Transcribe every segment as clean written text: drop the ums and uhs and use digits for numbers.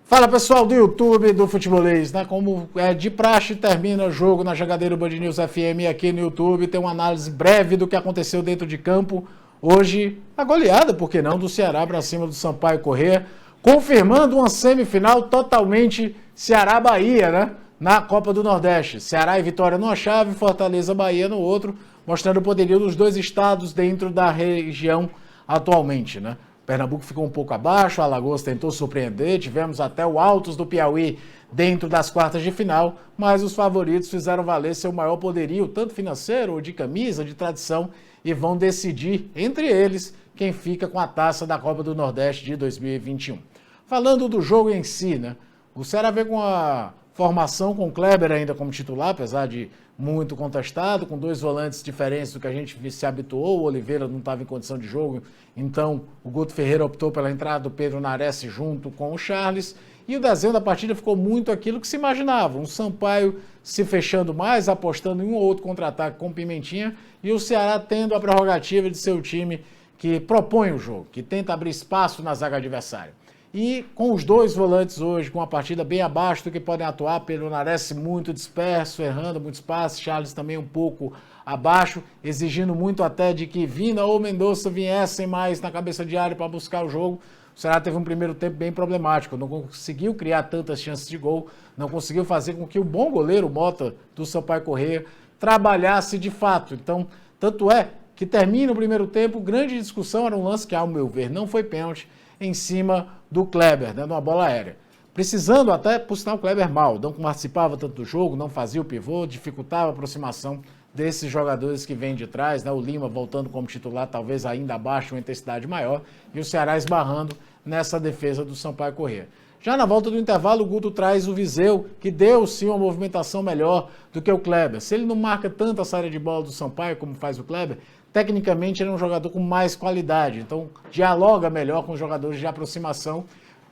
Fala pessoal do YouTube, do Futebolês, né? Como é de praxe, termina o jogo na Jogadeira Band News FM aqui no YouTube. Tem uma análise breve do que aconteceu dentro de campo. Hoje, a goleada, por que não, do Ceará para cima do Sampaio Corrêa, confirmando uma semifinal totalmente Ceará-Bahia, né? Na Copa do Nordeste. Ceará e Vitória numa chave, Fortaleza-Bahia no outro, mostrando o poderio dos dois estados dentro da região atualmente, né? Pernambuco ficou um pouco abaixo, Alagoas tentou surpreender, tivemos até o Altos do Piauí dentro das quartas de final, mas os favoritos fizeram valer seu maior poderio, tanto financeiro ou de camisa, de tradição, e vão decidir, entre eles, quem fica com a taça da Copa do Nordeste de 2021. Falando do jogo em si, né? O Ceará veio com a formação com o Kleber ainda como titular, apesar de muito contestado, com dois volantes diferentes do que a gente se habituou. O Oliveira não estava em condição de jogo, então o Guto Ferreira optou pela entrada do Pedro Nares junto com o Charles, e o desenho da partida ficou muito aquilo que se imaginava, um Sampaio se fechando mais, apostando em um ou outro contra-ataque com Pimentinha, e o Ceará tendo a prerrogativa de ser o time que propõe o jogo, que tenta abrir espaço na zaga adversária. E com os dois volantes hoje, com uma partida bem abaixo do que podem atuar, Pedro Nares muito disperso, errando muito espaço, Charles também um pouco abaixo, exigindo muito até de que Vina ou Mendonça viessem mais na cabeça de área para buscar o jogo. O Ceará teve um primeiro tempo bem problemático, não conseguiu criar tantas chances de gol, não conseguiu fazer com que o bom goleiro Mota do Sampaio Corrêa trabalhasse de fato. Então, tanto é que termina o primeiro tempo, grande discussão, era um lance que, ao meu ver, não foi pênalti, em cima do Kleber, né, numa bola aérea. Precisando até, por sinal, o Kleber mal, não participava tanto do jogo, não fazia o pivô, dificultava a aproximação desses jogadores que vêm de trás, né, o Lima voltando como titular, talvez ainda abaixo, uma intensidade maior, e o Ceará esbarrando nessa defesa do Sampaio Corrêa. Já na volta do intervalo, o Guto traz o Viseu, que deu sim uma movimentação melhor do que o Kleber. Se ele não marca tanto a saída de bola do Sampaio como faz o Kleber, tecnicamente ele é um jogador com mais qualidade, então dialoga melhor com os jogadores de aproximação.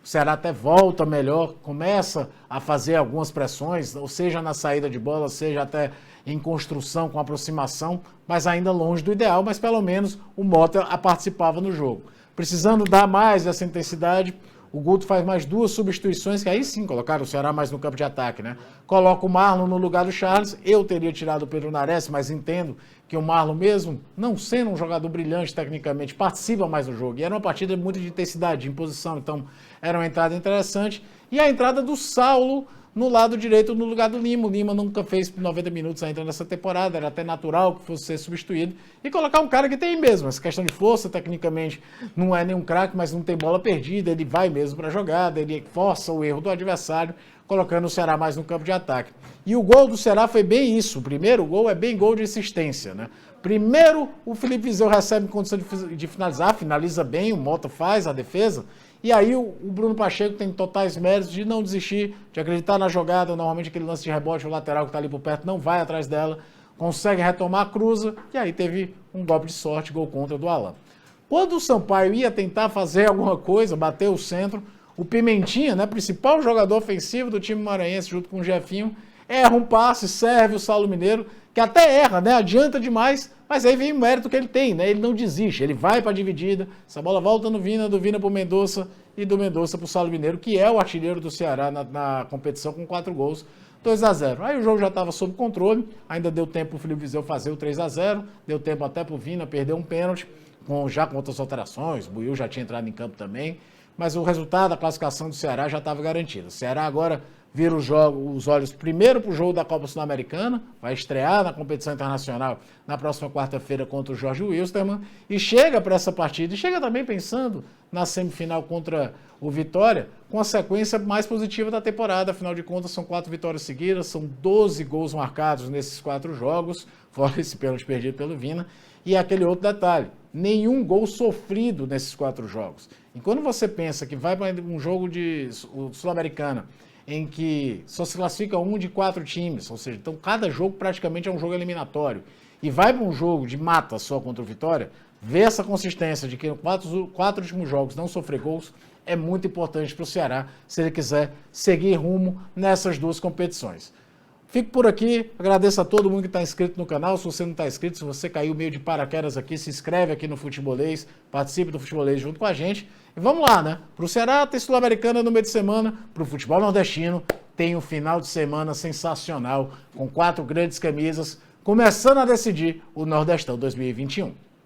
O Ceará até volta melhor, começa a fazer algumas pressões, ou seja na saída de bola, seja até em construção com aproximação, mas ainda longe do ideal, mas pelo menos o Mota participava no jogo. Precisando dar mais dessa intensidade, o Guto faz mais duas substituições, que aí sim colocaram o Ceará mais no campo de ataque, né? Coloca o Marlon no lugar do Charles. Eu teria tirado o Pedro Nares, mas entendo que o Marlon, mesmo não sendo um jogador brilhante tecnicamente, participa mais do jogo. E era uma partida muito de intensidade, de imposição, então era uma entrada interessante. E a entrada do Saulo no lado direito, no lugar do Lima. O Lima nunca fez 90 minutos ainda nessa temporada, era até natural que fosse ser substituído. E colocar um cara que tem mesmo, essa questão de força, tecnicamente, não é nenhum craque, mas não tem bola perdida, ele vai mesmo para a jogada, ele força o erro do adversário, colocando o Ceará mais no campo de ataque. E o gol do Ceará foi bem isso, o primeiro gol é bem gol de insistência, né? Primeiro, o Felipe Viseu recebe condição de finalizar, finaliza bem, o Mota faz a defesa, e aí o Bruno Pacheco tem totais méritos de não desistir, de acreditar na jogada, normalmente aquele lance de rebote, o lateral que está ali por perto não vai atrás dela, consegue retomar a cruza, e aí teve um golpe de sorte, gol contra do Alan. Quando o Sampaio ia tentar fazer alguma coisa, bater o centro, o Pimentinha, né, principal jogador ofensivo do time maranhense, junto com o Jefinho, erra um passe, serve o Saulo Mineiro, que até erra, né, adianta demais, mas aí vem o mérito que ele tem, né, ele não desiste, ele vai para a dividida, essa bola volta no Vina, do Vina para o Mendonça e do Mendonça para o Saulo Mineiro, que é o artilheiro do Ceará na competição com 4 gols, 2-0. Aí o jogo já estava sob controle, ainda deu tempo para o Felipe Viseu fazer o 3-0, deu tempo até para o Vina perder um pênalti, já com outras alterações, o Buiú já tinha entrado em campo também, mas o resultado da classificação do Ceará já estava garantido. O Ceará agora vira os olhos primeiro para o jogo da Copa Sul-Americana, vai estrear na competição internacional na próxima quarta-feira contra o Jorge Wilstermann, e chega para essa partida, e chega também pensando na semifinal contra o Vitória, com a sequência mais positiva da temporada, afinal de contas são 4 vitórias seguidas, são 12 gols marcados nesses 4 jogos, fora esse pênalti perdido pelo Vina, e aquele outro detalhe, nenhum gol sofrido nesses 4 jogos. E quando você pensa que vai para um jogo de Sul-Americana, em que só se classifica um de 4 times, ou seja, então cada jogo praticamente é um jogo eliminatório, e vai para um jogo de mata só contra o Vitória, ver essa consistência de que em 4 últimos jogos não sofrer gols é muito importante para o Ceará, se ele quiser seguir rumo nessas duas competições. Fico por aqui, agradeço a todo mundo que está inscrito no canal. Se você não está inscrito, se você caiu meio de paraquedas aqui, se inscreve aqui no Futebolês, participe do Futebolês junto com a gente. E vamos lá, né? Para o Ceará tem Sul-Americana no meio de semana, para o futebol nordestino tem um final de semana sensacional, com 4 grandes camisas, começando a decidir o Nordestão 2021.